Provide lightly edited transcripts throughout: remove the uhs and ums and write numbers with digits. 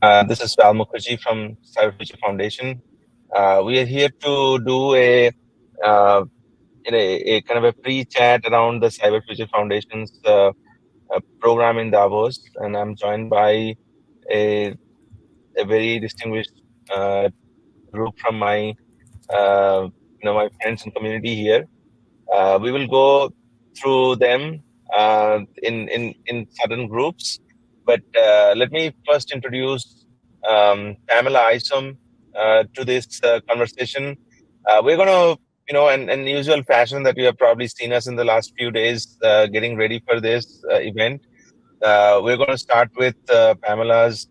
This is Val Mukherjee from Cyber Future Foundation. We are here to do uh, a kind of a pre-chat around the Cyber Future Foundation's program in Davos, and I'm joined by a, a very distinguished uh, group from uh, my friends and community here. We will go through them in certain groups, but let me first introduce Pamela Isom to this conversation. We're going to, in usual fashion that you have probably seen us in the last few days getting ready for this event. We're going to start with Pamela's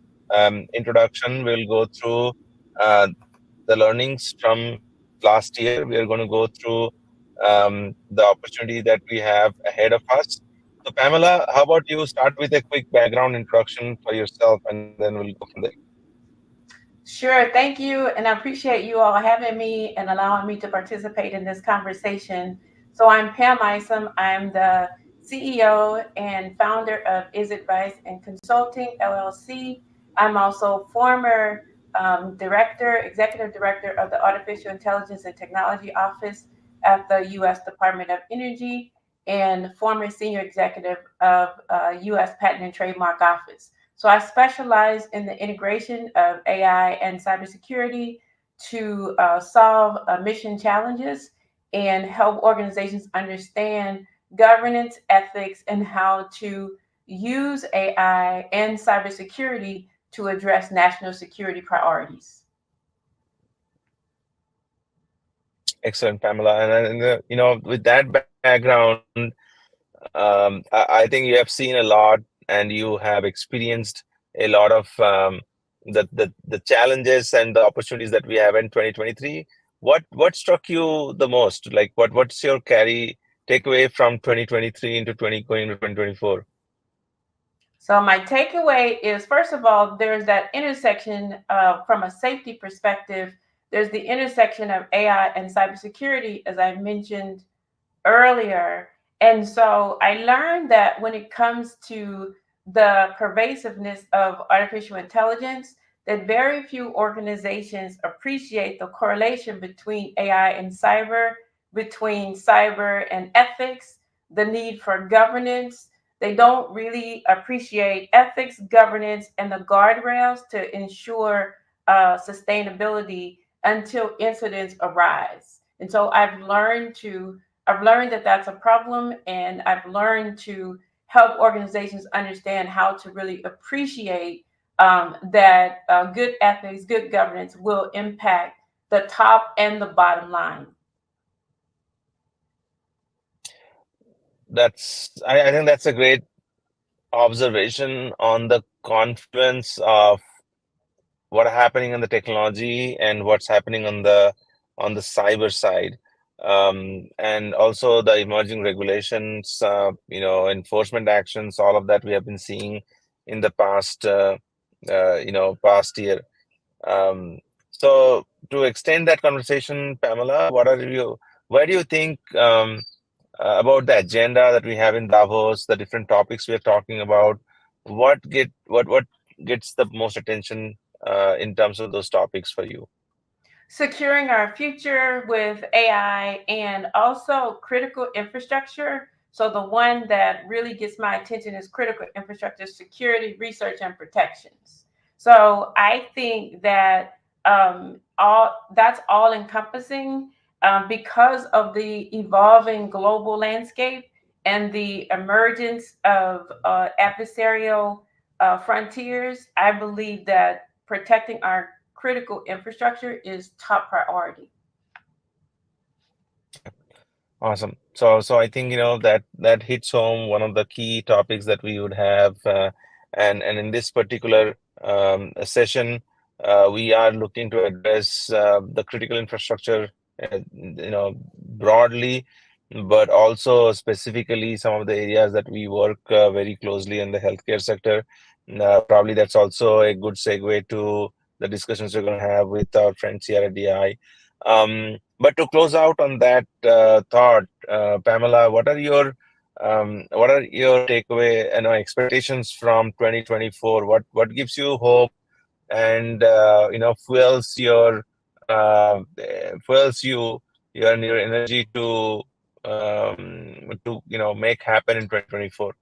introduction. We'll go through uh, the learnings from last year. We are going to go through the opportunity that we have ahead of us. So, Pamela, how about you start with a quick background introduction for yourself, and then we'll go from there. Sure, thank you, and I appreciate you all having me and allowing me to participate in this conversation. So, I'm Pam Isom. I'm the CEO and founder of Is Advice and Consulting LLC. I'm also former executive director of the Artificial Intelligence and Technology Office at the U.S. Department of Energy, and former senior executive of U.S. Patent and Trademark Office. So I specialize in the integration of AI and cybersecurity to solve mission challenges and help organizations understand governance, ethics, and how to use AI and cybersecurity to address national security priorities. Excellent, Pamela. With that background, I think you have seen a lot, and you have experienced a lot of the challenges and the opportunities that we have in 2023. What struck you the most? Like, what's your carry takeaway from 2023 into 20 going into 2024? So my takeaway is, first of all, there's that intersection from a safety perspective. There's the intersection of AI and cybersecurity, as I mentioned earlier. And so I learned that when it comes to the pervasiveness of artificial intelligence, that very few organizations appreciate the correlation between AI and cyber, between cyber and ethics, the need for governance. They don't really appreciate ethics, governance, and the guardrails to ensure sustainability until incidents arise. And so I've learned that that's a problem, and I've learned to help organizations understand how to really appreciate that good ethics, good governance will impact the top and the bottom line. I think that's a great observation on the confluence of what happening in the technology and what's happening on the cyber side, and also the emerging regulations, enforcement actions, all of that we have been seeing in the past year. um, so to extend that conversation, Pamela, where do you think, about the agenda that we have in Davos, the different topics we are talking about, what gets the most attention in terms of those topics for you? Securing our future with AI and also critical infrastructure. So, the one that really gets my attention is critical infrastructure security, research, and protections. So, I think that all that's all encompassing because of the evolving global landscape and the emergence of adversarial frontiers. I believe that protecting our critical infrastructure is top priority. Awesome. So I think that hits home one of the key topics that we would have, and in this particular session, we are looking to address the critical infrastructure, broadly, but also specifically some of the areas that we work very closely in the healthcare sector. Probably that's also a good segue to the discussions we're going to have with our friends here at DI. But to close out on that thought, Pamela, what are your takeaway and expectations from 2024? What gives you hope and uh, fuels you your energy to make happen in 2024.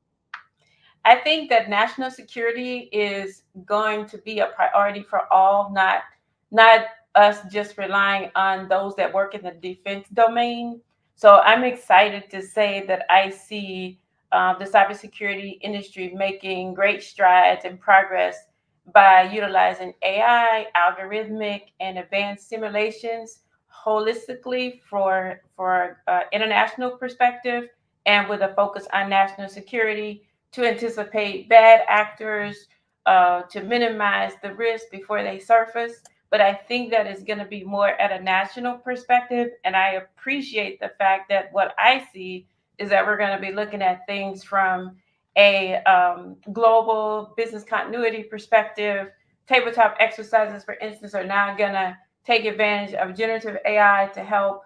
I think that national security is going to be a priority for all, not us just relying on those that work in the defense domain. So I'm excited to say that I see the cybersecurity industry making great strides and progress by utilizing AI, algorithmic, and advanced simulations holistically for international perspective and with a focus on national security to anticipate bad actors, to minimize the risk before they surface. But I think that is going to be more at a national perspective. And I appreciate the fact that what I see is that we're going to be looking at things from a global business continuity perspective. Tabletop exercises, for instance, are now going to take advantage of generative AI to help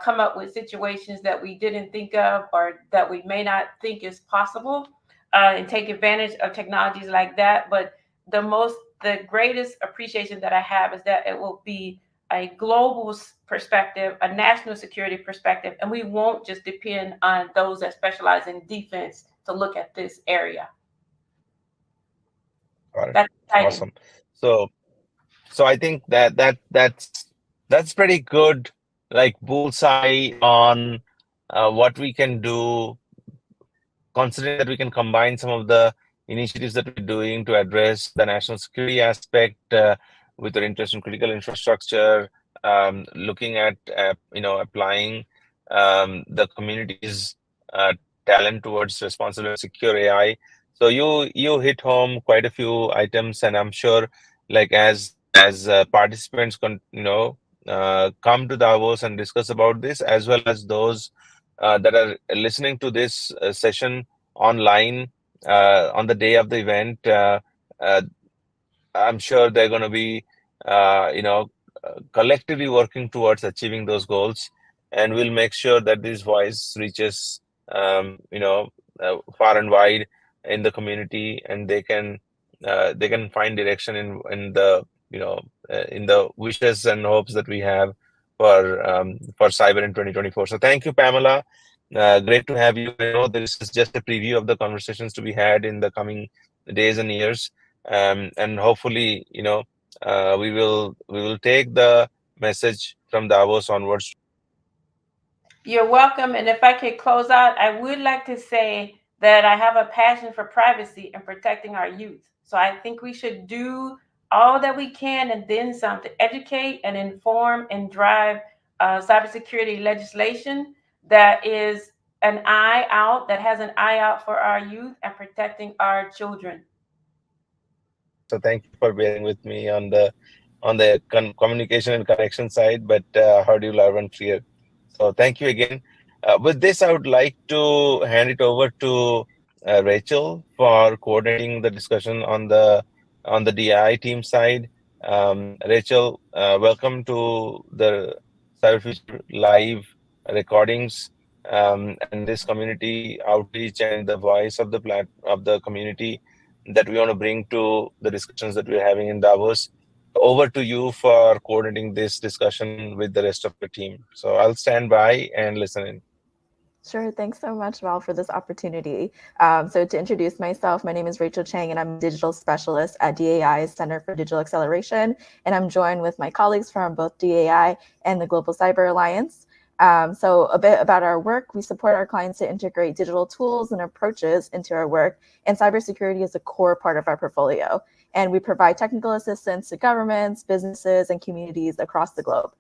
come up with situations that we didn't think of or that we may not think is possible, and take advantage of technologies like that. But the greatest appreciation that I have is that it will be a global perspective, a national security perspective, and we won't just depend on those that specialize in defense to look at this area. Got it. That's exciting. Awesome. So I think that's pretty good, like bullseye on what we can do, considering that we can combine some of the initiatives that we're doing to address the national security aspect with our interest in critical infrastructure, looking at applying the community's talent towards responsible and secure AI. So you hit home quite a few items, and I'm sure, like as participants come to Davos and discuss about this, as well as those that are listening to this session online on the day of the event. Uh, I'm sure they're going to be, collectively working towards achieving those goals, and we'll make sure that this voice reaches, far and wide in the community, and they can find direction in the wishes and hopes that we have for cyber in 2024. So thank you, Pamela. Great to have you. I know this is just a preview of the conversations to be had in the coming days and years, and hopefully, we will take the message from Davos onwards. You're welcome. And if I could close out, I would like to say that I have a passion for privacy and protecting our youth. So I think we should do all that we can and then some to educate and inform and drive cybersecurity legislation that is that has an eye out for our youth and protecting our children. So thank you for bearing with me on the communication and connection side, but heard you loud and clear. So thank you again. With this, I would like to hand it over to Rachel for coordinating the discussion on the DI team side. Rachel, welcome to the Cyber Future live recordings, and this community outreach and the voice of the community that we want to bring to the discussions that we're having in Davos. Over to you for coordinating this discussion with the rest of the team. So I'll stand by and listen in. Sure. Thanks so much, Val, for this opportunity. So to introduce myself, my name is Rachel Chang, and I'm a digital specialist at DAI's Center for Digital Acceleration. And I'm joined with my colleagues from both DAI and the Global Cyber Alliance. So a bit about our work. We support our clients to integrate digital tools and approaches into our work, and cybersecurity is a core part of our portfolio. And we provide technical assistance to governments, businesses, and communities across the globe.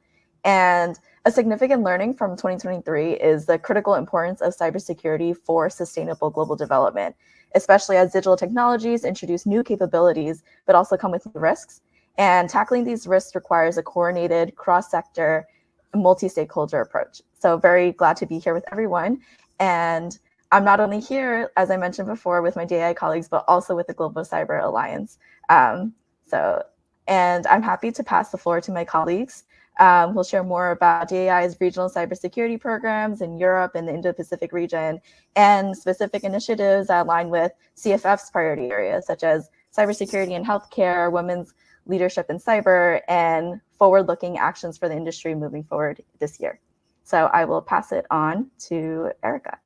And a significant learning from 2023 is the critical importance of cybersecurity for sustainable global development, especially as digital technologies introduce new capabilities, but also come with new risks. And tackling these risks requires a coordinated, cross-sector, multi-stakeholder approach. So very glad to be here with everyone. And I'm not only here, as I mentioned before, with my DAI colleagues, but also with the Global Cyber Alliance. And I'm happy to pass the floor to my colleagues. We'll share more about DAI's regional cybersecurity programs in Europe and the Indo-Pacific region, and specific initiatives that align with CFF's priority areas, such as cybersecurity in healthcare, women's leadership in cyber, and forward-looking actions for the industry moving forward this year. So I will pass it on to Erica.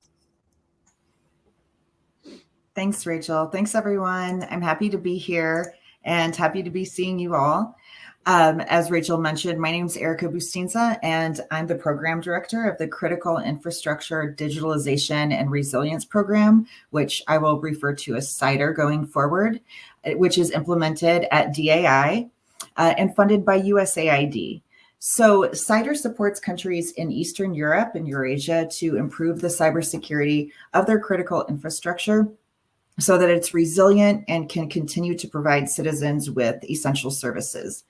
Thanks, Rachel. Thanks, everyone. I'm happy to be here and happy to be seeing you all. As Rachel mentioned, my name is Erica Bustinza, and I'm the program director of the Critical Infrastructure Digitalization and Resilience Program, which I will refer to as CIDR going forward, which is implemented at DAI and funded by USAID. So CIDR supports countries in Eastern Europe and Eurasia to improve the cybersecurity of their critical infrastructure so that it's resilient and can continue to provide citizens with essential services.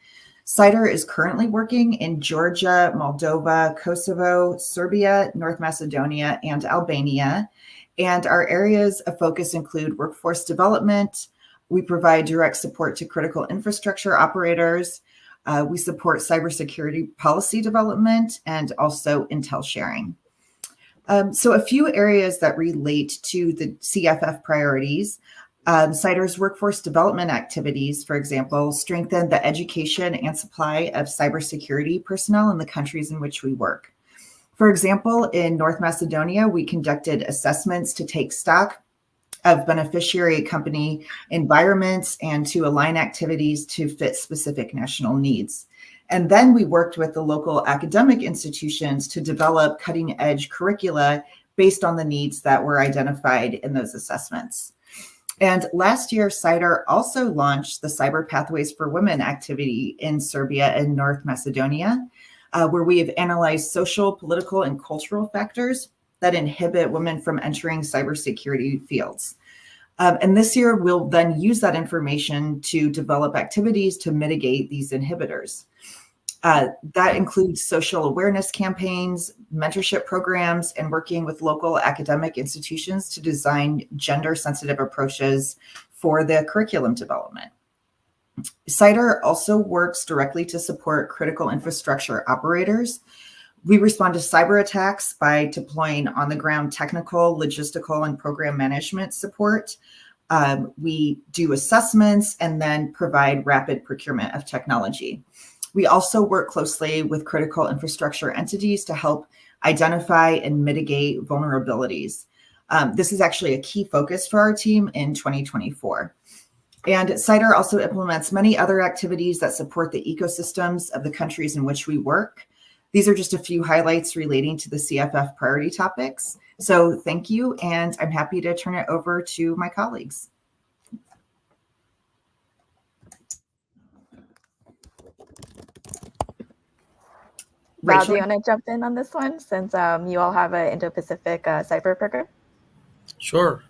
CIDR is currently working in Georgia, Moldova, Kosovo, Serbia, North Macedonia, and Albania. And our areas of focus include workforce development. We provide direct support to critical infrastructure operators. We support cybersecurity policy development and also intel sharing. So a few areas that relate to the CFF priorities. CIDR's workforce development activities, for example, strengthen the education and supply of cybersecurity personnel in the countries in which we work. For example, in North Macedonia, we conducted assessments to take stock of beneficiary company environments and to align activities to fit specific national needs. And then we worked with the local academic institutions to develop cutting-edge curricula based on the needs that were identified in those assessments. And last year, CIDR also launched the Cyber Pathways for Women activity in Serbia and North Macedonia, where we have analyzed social, political, and cultural factors that inhibit women from entering cybersecurity fields. And this year, we'll then use that information to develop activities to mitigate these inhibitors. That includes social awareness campaigns, mentorship programs, and working with local academic institutions to design gender-sensitive approaches for the curriculum development. CIDR also works directly to support critical infrastructure operators. We respond to cyber attacks by deploying on-the-ground technical, logistical, and program management support. We do assessments and then provide rapid procurement of technology. We also work closely with critical infrastructure entities to help identify and mitigate vulnerabilities. This is actually a key focus for our team in 2024. And CIDR also implements many other activities that support the ecosystems of the countries in which we work. These are just a few highlights relating to the CFF priority topics. So thank you, and I'm happy to turn it over to my colleagues. Val, do you want to jump in on this one since you all have an Indo-Pacific cyber program? Sure.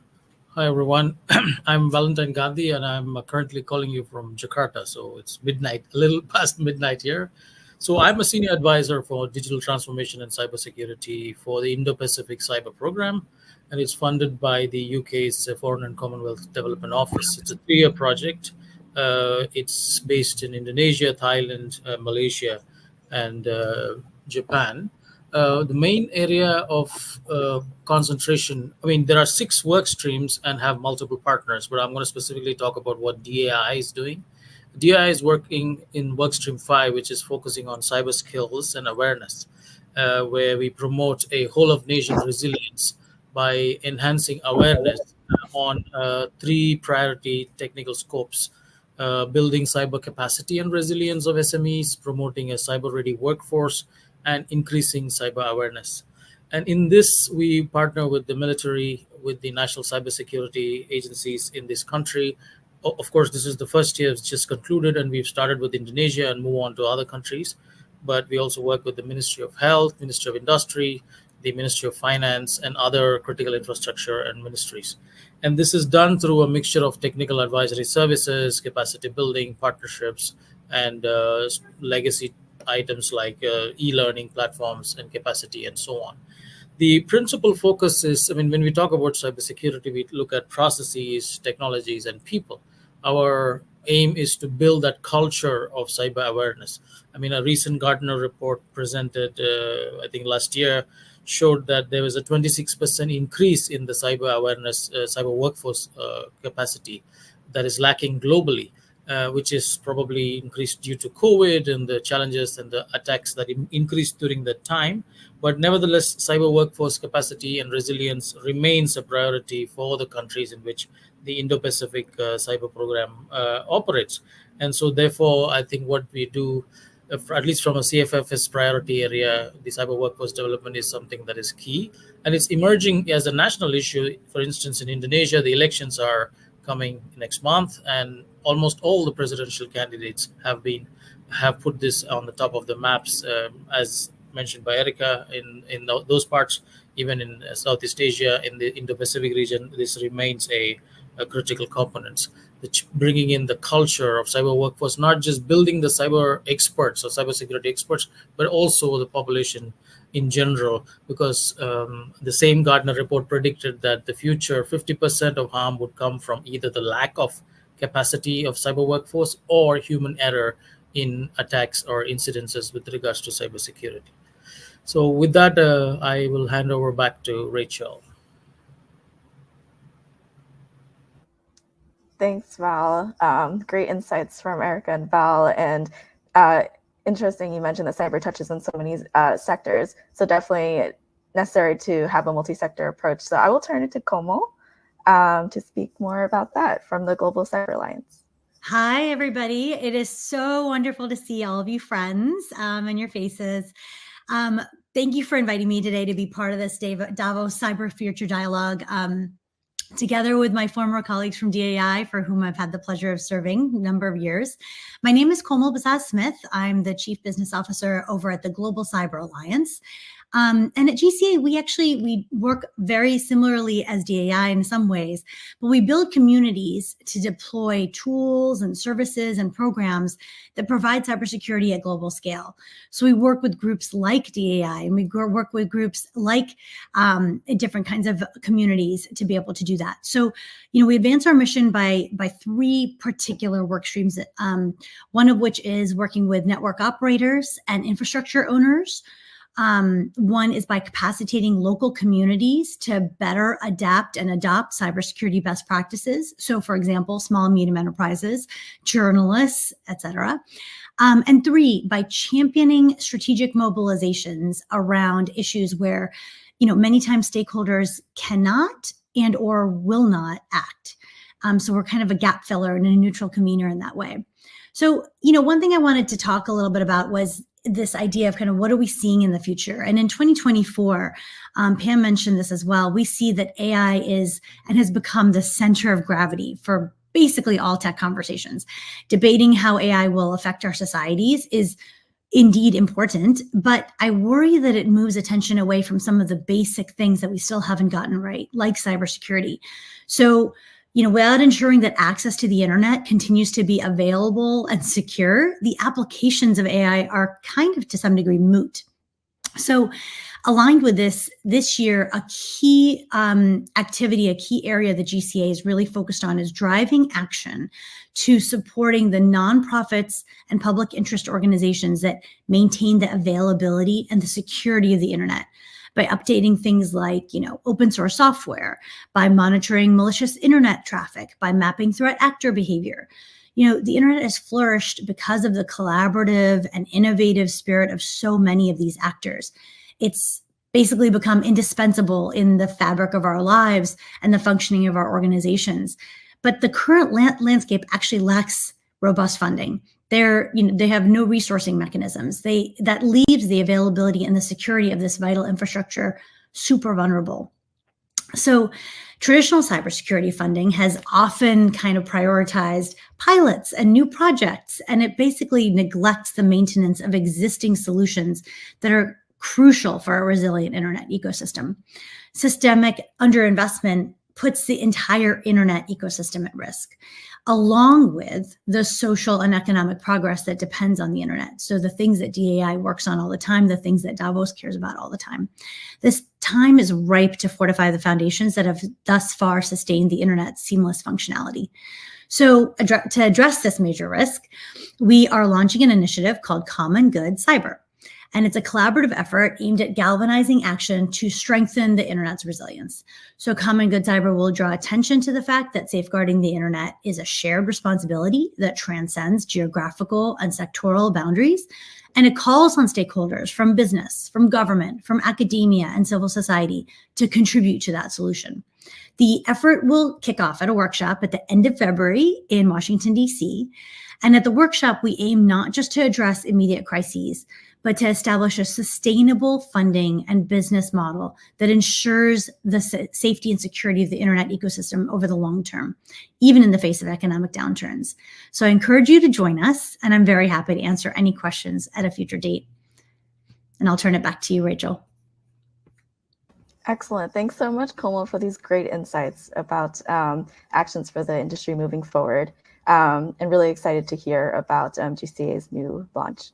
Hi, everyone. I'm Valentine Gandhi, and I'm currently calling you from Jakarta. So it's midnight, a little past midnight here. So I'm a senior advisor for digital transformation and cybersecurity for the Indo-Pacific Cyber Program, and it's funded by the UK's Foreign and Commonwealth Development Office. It's a 3-year project. It's based in Indonesia, Thailand, Malaysia, and Japan. The main area of concentration, I mean, there are 6 work streams and have multiple partners, but I'm going to specifically talk about what DAI is doing. DAI is working in work stream 5, which is focusing on cyber skills and awareness, where we promote a whole of nation resilience by enhancing awareness on 3 priority technical scopes. Building cyber capacity and resilience of SMEs, promoting a cyber-ready workforce, and increasing cyber awareness. And in this, we partner with the military, with the national cybersecurity agencies in this country. Of course, this is the first year, it's just concluded, and we've started with Indonesia and move on to other countries. But we also work with the Ministry of Health, Ministry of Industry, the Ministry of Finance, and other critical infrastructure and ministries. And this is done through a mixture of technical advisory services, capacity building, partnerships, and legacy items like e-learning platforms and capacity and so on. The principal focus is, I mean, when we talk about cybersecurity, we look at processes, technologies, and people. Our aim is to build that culture of cyber awareness. I mean, a recent Gartner report presented, I think last year, showed that there was a 26% increase in the cyber awareness, cyber workforce capacity that is lacking globally. which is probably increased due to COVID and the challenges and the attacks that increased during that time. But nevertheless, cyber workforce capacity and resilience remains a priority for the countries in which the Indo-Pacific cyber program operates. And so therefore, I think what we do, at least from a CFF's priority area, the cyber workforce development is something that is key. And it's emerging as a national issue. For instance, in Indonesia, the elections are coming next month, and almost all the presidential candidates have put this on the top of the maps, as mentioned by Erica, in those parts. Even in Southeast Asia, in the Indo-Pacific region, this remains a critical component. Bringing in the culture of cyber workforce, not just building the cyber experts or cybersecurity experts, but also the population in general, because the same Gartner report predicted that the future 50% of harm would come from either the lack of capacity of cyber workforce or human error in attacks or incidences with regards to cybersecurity. So with that, I will hand over back to Rachel. Thanks, Val. Great insights from Erica and Val. And interesting, you mentioned that cyber touches on so many sectors. So definitely necessary to have a multi-sector approach. So I will turn it to Como to speak more about that from the Global Cyber Alliance. Hi, everybody. It is so wonderful to see all of you friends and your faces. Thank you for inviting me today to be part of this Davos Cyber Future Dialogue. Together with my former colleagues from DAI, for whom I've had the pleasure of serving a number of years. My name is Komal Basaz-Smith. I'm the Chief Business Officer over at the Global Cyber Alliance. And at GCA, we work very similarly as DAI in some ways, but we build communities to deploy tools and services and programs that provide cybersecurity at global scale. So we work with groups like DAI, and we work with groups like different kinds of communities to be able to do that. So, we advance our mission by three particular work streams, one of which is working with network operators and infrastructure owners. One is by capacitating local communities to better adapt and adopt cybersecurity best practices. So, for example, small and medium enterprises, journalists, etc. And three, by championing strategic mobilizations around issues where, many times stakeholders cannot and or will not act. So we're kind of a gap filler and a neutral convener in that way. So, one thing I wanted to talk a little bit about was this idea of kind of what are we seeing in the future? And in 2024, Pam mentioned this as well, we see that AI is and has become the center of gravity for basically all tech conversations. Debating how AI will affect our societies is indeed important, but I worry that it moves attention away from some of the basic things that we still haven't gotten right, like cybersecurity. So, without ensuring that access to the internet continues to be available and secure, the applications of AI are kind of to some degree moot. So aligned with this year, a key activity, a key area that GCA is really focused on is driving action to supporting the nonprofits and public interest organizations that maintain the availability and the security of the internet, by updating things like, open source software, by monitoring malicious internet traffic, by mapping threat actor behavior. The internet has flourished because of the collaborative and innovative spirit of so many of these actors. It's basically become indispensable in the fabric of our lives and the functioning of our organizations. But the current landscape actually lacks robust funding. They have no resourcing mechanisms. That leaves the availability and the security of this vital infrastructure super vulnerable. So traditional cybersecurity funding has often kind of prioritized pilots and new projects, and it basically neglects the maintenance of existing solutions that are crucial for a resilient internet ecosystem. Systemic underinvestment puts the entire internet ecosystem at risk, along with the social and economic progress that depends on the internet. So the things that DAI works on all the time, the things that Davos cares about all the time. This time is ripe to fortify the foundations that have thus far sustained the internet's seamless functionality. So to address this major risk, we are launching an initiative called Common Good Cyber. And it's a collaborative effort aimed at galvanizing action to strengthen the internet's resilience. So Common Good Cyber will draw attention to the fact that safeguarding the internet is a shared responsibility that transcends geographical and sectoral boundaries. And it calls on stakeholders from business, from government, from academia and civil society to contribute to that solution. The effort will kick off at a workshop at the end of February in Washington, D.C. And at the workshop, we aim not just to address immediate crises, but to establish a sustainable funding and business model that ensures the safety and security of the internet ecosystem over the long term, even in the face of economic downturns. So I encourage you to join us, and I'm very happy to answer any questions at a future date. And I'll turn it back to you, Rachel. Excellent. Thanks so much, Komal, for these great insights about actions for the industry moving forward. And really excited to hear about GCA's new launch.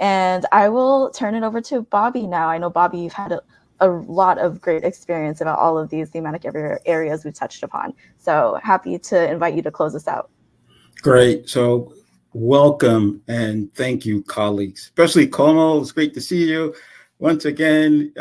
And I will turn it over to Bobby now. I know, Bobby, you've had a lot of great experience about all of these thematic areas we touched upon. So happy to invite you to close us out. Great. So welcome and thank you, colleagues, especially Komal. It's great to see you once again.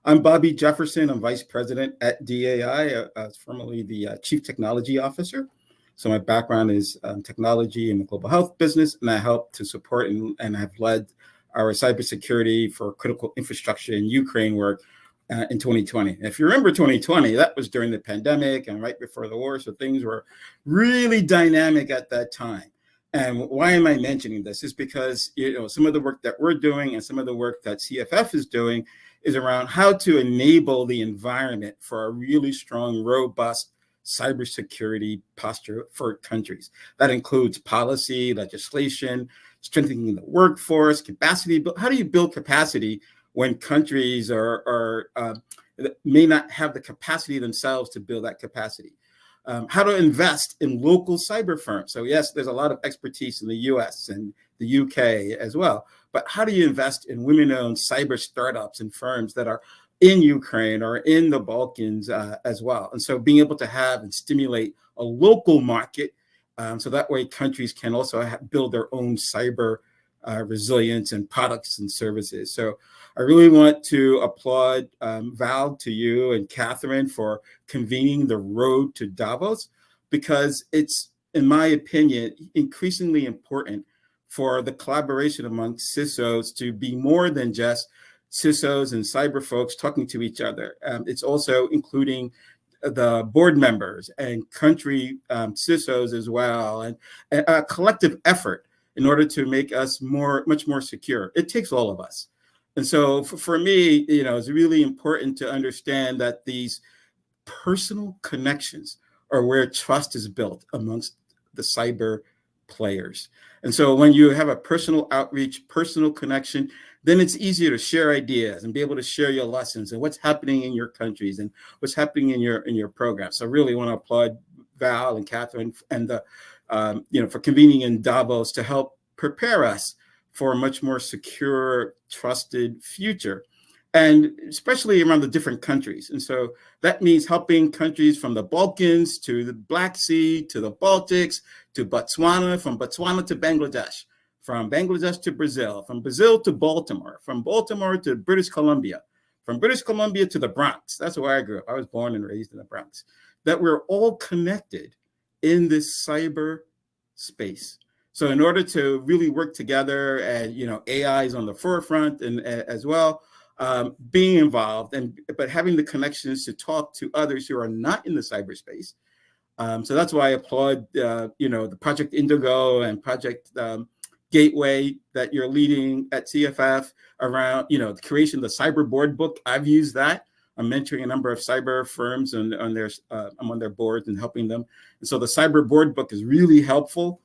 I'm Bobby Jefferson. I'm Vice President at DAI, formerly the Chief Technology Officer. So my background is technology in the global health business, and I help to support and have led our cybersecurity for critical infrastructure in Ukraine work in 2020. If you remember 2020, that was during the pandemic and right before the war, so things were really dynamic at that time. And why am I mentioning this? Is because some of the work that we're doing and some of the work that CFF is doing is around how to enable the environment for a really strong, robust cybersecurity posture for countries. That includes policy, legislation, strengthening the workforce, capacity. But how do you build capacity when countries may not have the capacity themselves to build that capacity? How to invest in local cyber firms. So yes, there's a lot of expertise in the US and the UK as well. But how do you invest in women-owned cyber startups and firms that are in Ukraine or in the Balkans as well? And so being able to have and stimulate a local market, so that way countries can also build their own cyber resilience and products and services. So I really want to applaud Val, to you and Catherine for convening the Road to Davos, because it's, in my opinion, increasingly important for the collaboration among CISOs to be more than just CISOs and cyber folks talking to each other. It's also including the board members and country CISOs as well, and a collective effort in order to make us much more secure. It takes all of us. And so for me, it's really important to understand that these personal connections are where trust is built amongst the cyber players. And so when you have a personal outreach, personal connection, then it's easier to share ideas and be able to share your lessons and what's happening in your countries and what's happening in your program. So I really want to applaud Val and Catherine and for convening in Davos to help prepare us for a much more secure, trusted future, and especially around the different countries. And so that means helping countries from the Balkans to the Black Sea, to the Baltics, to Botswana, from Botswana to Bangladesh, from Bangladesh to Brazil, from Brazil to Baltimore, from Baltimore to British Columbia, from British Columbia to the Bronx. That's where I grew up. I was born and raised in the Bronx. That we're all connected in this cyber space. So in order to really work together, and AI is on the forefront and as well, being involved but having the connections to talk to others who are not in the cyberspace. So that's why I applaud the Project Indigo and Project Gateway that you're leading at CFF around the creation of the cyber board book. I've used that. I'm mentoring a number of cyber firms and I'm on their boards and helping them. And so the cyber board book is really helpful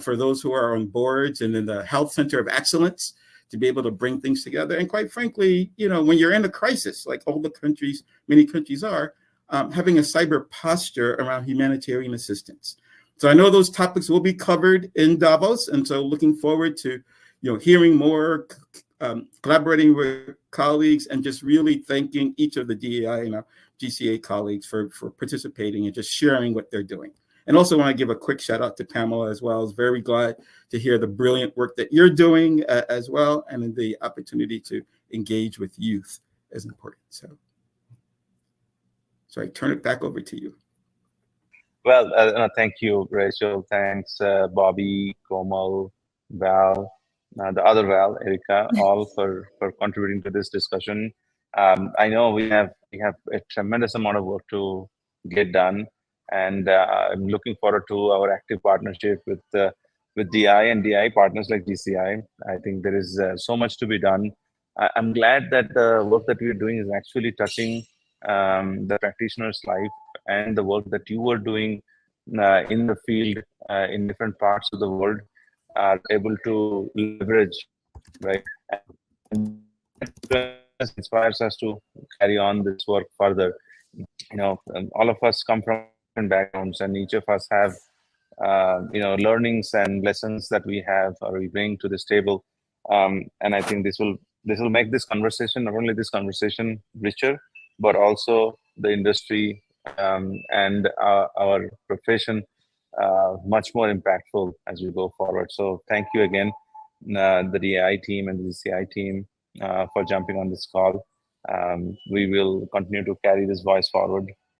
for those who are on boards and in the Health Center of Excellence to be able to bring things together. And quite frankly, when you're in a crisis, like many countries are, having a cyber posture around humanitarian assistance. So I know those topics will be covered in Davos. And so looking forward to, hearing more, collaborating with colleagues, and just really thanking each of the DEI and our GCA colleagues for participating and just sharing what they're doing. And also want to give a quick shout out to Pamela as well. I was very glad to hear the brilliant work that you're doing as well, and the opportunity to engage with youth is important. So I turn it back over to you. Well, thank you, Rachel. Thanks, Bobby, Komal, Val, the other Val, Erica, all for contributing to this discussion. I know we have a tremendous amount of work to get done, and I'm looking forward to our active partnership with DI and DI partners like GCI. I think there is so much to be done. I'm glad that the work that we're doing is actually touching the practitioner's life, and the work that you were doing in the field in different parts of the world are able to leverage, right? And inspires us to carry on this work further. All of us come from different backgrounds, and each of us have learnings and lessons that we have or we bring to this table. And I think this will make this conversation, not only this conversation, richer, but also the industry and our profession much more impactful as we go forward. So thank you again, the DAI team and the GCI team for jumping on this call. We will continue to carry this voice forward